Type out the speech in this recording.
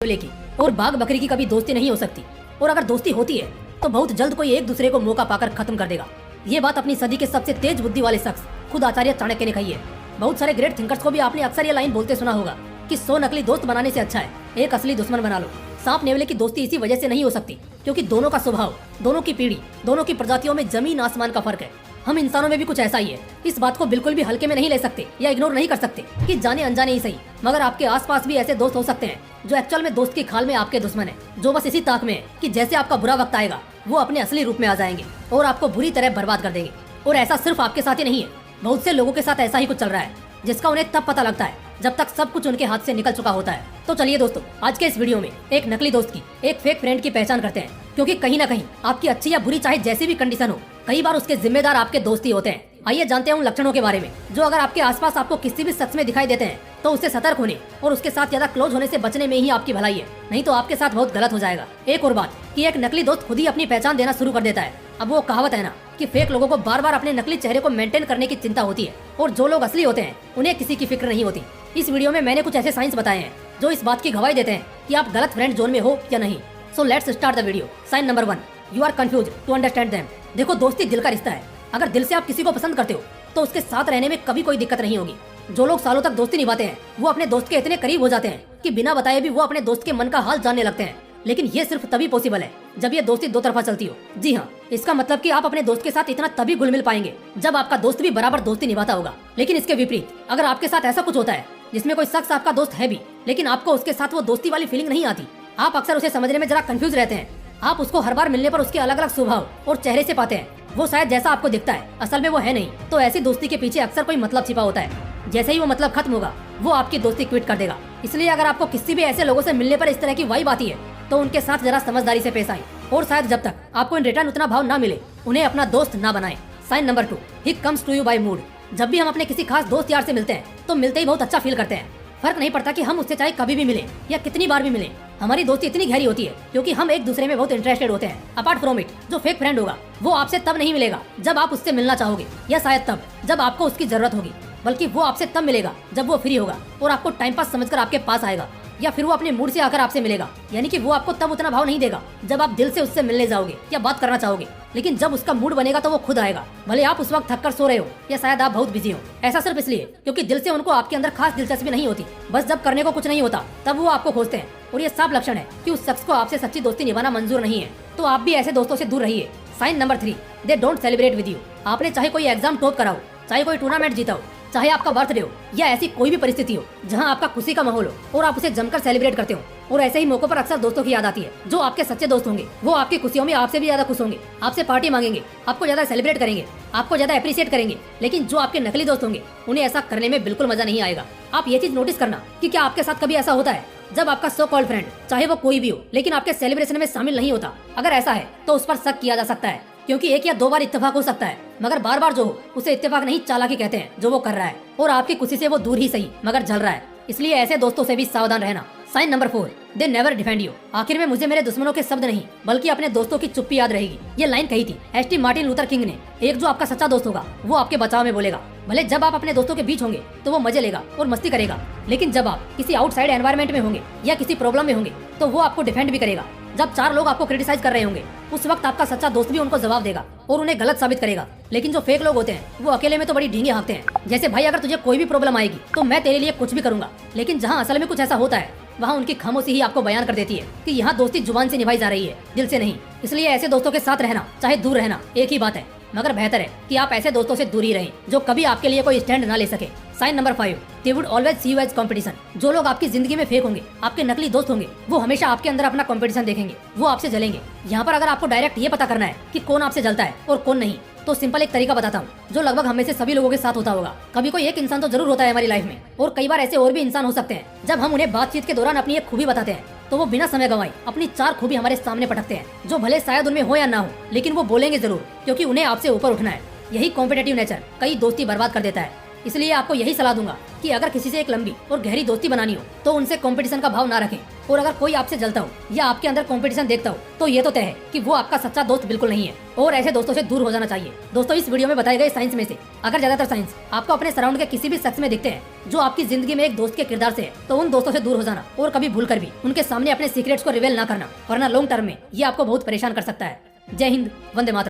नेवले की और बाघ बकरी की कभी दोस्ती नहीं हो सकती, और अगर दोस्ती होती है तो बहुत जल्द कोई एक दूसरे को मौका पाकर खत्म कर देगा। ये बात अपनी सदी के सबसे तेज बुद्धि वाले शख्स खुद आचार्य चाणक्य ने कही है। बहुत सारे ग्रेट थिंकर्स को भी आपने अक्सर ये लाइन बोलते सुना होगा कि 100 नकली दोस्त बनाने से अच्छा है एक असली दुश्मन बना लो। सांप नेवले की दोस्ती इसी वजह से नहीं हो सकती क्योंकि दोनों का स्वभाव, दोनों की पीढ़ी, दोनों की प्रजातियों में जमीन आसमान का फर्क है। हम इंसानों में भी कुछ ऐसा ही है। इस बात को बिल्कुल भी हल्के में नहीं ले सकते या इग्नोर नहीं कर सकते कि जाने अनजाने ही सही, मगर आपके आसपास भी ऐसे दोस्त हो सकते हैं जो एक्चुअल में दोस्त की खाल में आपके दुश्मन है, जो बस इसी ताक में है कि जैसे आपका बुरा वक्त आएगा वो अपने असली रूप में आ जाएंगे और आपको बुरी तरह बर्बाद कर देंगे। और ऐसा सिर्फ आपके साथ ही नहीं है, बहुत से लोगों के साथ ऐसा ही कुछ चल रहा है जिसका उन्हें तब पता लगता है जब तक सब कुछ उनके हाथ से निकल चुका होता है। तो चलिए दोस्तों, आज के इस वीडियो में एक नकली दोस्त की, एक फेक फ्रेंड की पहचान करते हैं, क्योंकि कहीं ना कहीं आपकी अच्छी या बुरी चाहे जैसी भी कंडीशन हो, कई बार उसके जिम्मेदार आपके दोस्त ही होते हैं। आइए जानते हैं उन लक्षणों के बारे में जो अगर आपके आसपास आपको किसी भी शख्स में दिखाई देते हैं तो उससे सतर्क होने और उसके साथ ज्यादा क्लोज होने से बचने में ही आपकी भलाई है, नहीं तो आपके साथ बहुत गलत हो जाएगा। एक और बात कि एक नकली दोस्त खुद ही अपनी पहचान देना शुरू कर देता है। अब वो कहावत है ना कि फेक लोगों को बार बार अपने नकली चेहरे को मेंटेन करने की चिंता होती है और जो लोग असली होते हैं उन्हें किसी की फिक्र नहीं होती। इस वीडियो में मैंने कुछ ऐसे साइंस बताए हैं जो इस बात की गवाही देते हैं कि आप गलत फ्रेंड जोन में हो या नहीं। So let's start the video. Sign number 1, you are confuse to understand them. देखो, दोस्ती दिल का रिश्ता है। अगर दिल से आप किसी को पसंद करते हो तो उसके साथ रहने में कभी कोई दिक्कत नहीं होगी। जो लोग सालों तक दोस्ती निभाते हैं वो अपने दोस्त के इतने करीब हो जाते हैं कि बिना बताए भी वो अपने दोस्त के मन का हाल जानने लगते हैं। लेकिन ये सिर्फ तभी पॉसिबल है जब ये दोस्ती दो तरफा चलती हो। जी हाँ, इसका मतलब कि आप अपने दोस्त के साथ इतना तभी घुल मिल पाएंगे जब आपका दोस्त भी बराबर दोस्ती निभाता होगा। लेकिन इसके विपरीत अगर आपके साथ ऐसा कुछ होता है जिसमें कोई शख्स आपका दोस्त है भी लेकिन आपको उसके साथ वो दोस्ती वाली फीलिंग नहीं आती, आप अक्सर उसे समझने में जरा कंफ्यूज रहते हैं। आप उसको हर बार मिलने पर उसके अलग अलग स्वभाव और चेहरे से पाते हैं, वो शायद जैसा आपको दिखता है असल में वो है नहीं। तो ऐसी दोस्ती के पीछे अक्सर कोई मतलब छिपा होता है। जैसे ही वो मतलब खत्म होगा वो आपकी दोस्ती क्विट कर देगा। इसलिए अगर आपको किसी भी ऐसे लोगों से मिलने पर इस तरह की वाइब आती है तो उनके साथ जरा समझदारी से पेश आए और शायद जब तक आपको इन रिटर्न उतना भाव ना मिले उन्हें अपना दोस्त ना बनाए। Sign number 2, he comes to you by mood. जब भी हम अपने किसी खास दोस्त यार से मिलते हैं तो मिलते ही बहुत अच्छा फील करते हैं। फर्क नहीं पड़ता कि हम उससे चाहे कभी भी मिले या कितनी बार भी मिले, हमारी दोस्ती इतनी गहरी होती है क्योंकि हम एक दूसरे में बहुत इंटरेस्टेड होते हैं। अपार्ट फ्रॉम इट, जो फेक फ्रेंड होगा वो आपसे तब नहीं मिलेगा जब आप उससे मिलना चाहोगे या शायद तब जब आपको उसकी जरूरत होगी, बल्कि वो आपसे तब मिलेगा जब वो फ्री होगा और आपको टाइम पास समझकर आपके पास आएगा, या फिर वो अपने मूड से आकर आपसे मिलेगा। यानी कि वो आपको तब उतना भाव नहीं देगा जब आप दिल से उससे मिलने जाओगे या बात करना चाहोगे, लेकिन जब उसका मूड बनेगा तो वो खुद आएगा, भले आप उस वक्त थक कर सो रहे हो या शायद आप बहुत बिजी हो। ऐसा सिर्फ इसलिए क्योंकि दिल से उनको आपके अंदर खास दिलचस्पी नहीं होती, बस जब करने को कुछ नहीं होता तब वो आपको खोजते हैं। और ये साफ लक्षण है कि उस शख्स को आपसे सच्ची दोस्ती निभाना मंजूर नहीं है। तो आप भी ऐसे दोस्तों से दूर रहिए। Sign number 3, they don't celebrate with you. आपने चाहे कोई एग्जाम टॉप कराओ, चाहे कोई टूर्नामेंट जीता हो, चाहे आपका बर्थडे हो या ऐसी कोई भी परिस्थिति हो जहां आपका खुशी का माहौल हो और आप उसे जमकर सेलिब्रेट करते हो, और ऐसे ही मौकों पर अक्सर दोस्तों की याद आती है। जो आपके सच्चे दोस्त होंगे वो आपकी खुशियों में आपसे भी ज्यादा खुश होंगे, आपसे पार्टी मांगेंगे, आपको ज्यादा सेलिब्रेट करेंगे, आपको ज्यादा अप्रिशिएट करेंगे। लेकिन जो आपके नकली दोस्त होंगे उन्हें ऐसा करने में बिल्कुल मजा नहीं आएगा। आप ये चीज नोटिस करना कि क्या आपके साथ कभी ऐसा होता है जब आपका सो कॉल्ड फ्रेंड, चाहे वो कोई भी हो, लेकिन आपके सेलिब्रेशन में शामिल नहीं होता। अगर ऐसा है तो उस पर शक किया जा सकता है, क्योंकि एक या दो बार इत्तेफाक हो सकता है, मगर बार बार जो हो उसे इत्तेफाक नहीं चालाकी कहते हैं जो वो कर रहा है, और आपकी खुशी से वो दूर ही सही मगर जल रहा है। इसलिए ऐसे दोस्तों से भी सावधान रहना। Sign number 4, they never defend you. आखिर में मुझे मेरे दुश्मनों के शब्द नहीं बल्कि अपने दोस्तों की चुप्पी याद रहेगी। ये लाइन कही थी एसटी मार्टिन लूथर किंग ने। एक जो आपका सच्चा दोस्त होगा वो आपके बचाव में बोलेगा। भले जब आप अपने दोस्तों के बीच होंगे तो वो मजे लेगा और मस्ती करेगा, लेकिन जब आप किसी आउटसाइड एनवायरनमेंट में होंगे या किसी प्रॉब्लम में होंगे तो वो आपको डिफेंड भी करेगा। जब 4 लोग आपको क्रिटिसाइज कर रहे होंगे उस वक्त आपका सच्चा दोस्त भी उनको जवाब देगा और उन्हें गलत साबित करेगा। लेकिन जो फेक लोग होते हैं वो अकेले में तो बड़ी ढींगे हाँकते हैं, जैसे भाई अगर तुझे कोई भी प्रॉब्लम आएगी तो मैं तेरे लिए कुछ भी करूंगा। लेकिन जहाँ असल में कुछ ऐसा होता है वहाँ उनकी खामोशी ही आपको बयान कर देती है कि यहाँ दोस्ती जुबान से निभाई जा रही है, दिल से नहीं। इसलिए ऐसे दोस्तों के साथ रहना चाहे दूर रहना एक ही बात है, मगर बेहतर है कि आप ऐसे दोस्तों से दूर ही रहें जो कभी आपके लिए कोई स्टैंड ना ले सके। Sign number 5, they would always see you as competition. जो लोग आपकी जिंदगी में फेक होंगे, आपके नकली दोस्त होंगे, वो हमेशा आपके अंदर अपना कंपटीशन देखेंगे, वो आपसे जलेंगे। यहाँ पर अगर आपको डायरेक्ट ये पता करना है कि कौन आपसे जलता है और कौन नहीं, तो सिंपल एक तरीका बताता हूँ जो लगभग हम में से सभी लोगों के साथ होता होगा। कभी कोई एक इंसान तो जरूर होता है हमारी लाइफ में, और कई बार ऐसे और भी इंसान हो सकते हैं। जब हम उन्हें बातचीत के दौरान अपनी एक खूबी बताते हैं तो वो बिना समय गंवाए अपनी 4 खूबी हमारे सामने पटकते हैं, जो भले शायद उनमें हो या ना हो, लेकिन वो बोलेंगे जरूर क्योंकि उन्हें आपसे ऊपर उठना है। यही कॉम्पिटिटिव नेचर कई दोस्ती बर्बाद कर देता है। इसलिए आपको यही सलाह दूंगा कि अगर किसी से एक लंबी और गहरी दोस्ती बनानी हो तो उनसे कंपटीशन का भाव ना रखें, और अगर कोई आपसे जलता हो या आपके अंदर कंपटीशन देखता हो तो ये तो तय है कि वो आपका सच्चा दोस्त बिल्कुल नहीं है और ऐसे दोस्तों से दूर हो जाना चाहिए। दोस्तों, इस वीडियो में बताए गए साइंस में से अगर ज्यादातर साइंस आपको अपने सराउंड के किसी भी शख्स में दिखते हैं जो आपकी जिंदगी में एक दोस्त के किरदार से है, तो उन दोस्तों से दूर हो जाना और कभी भूल कर भी उनके सामने अपने सीक्रेट्स को रिवील ना करना, वरना लॉन्ग टर्म में ये आपको बहुत परेशान कर सकता है। जय हिंद, वंदे मातरम।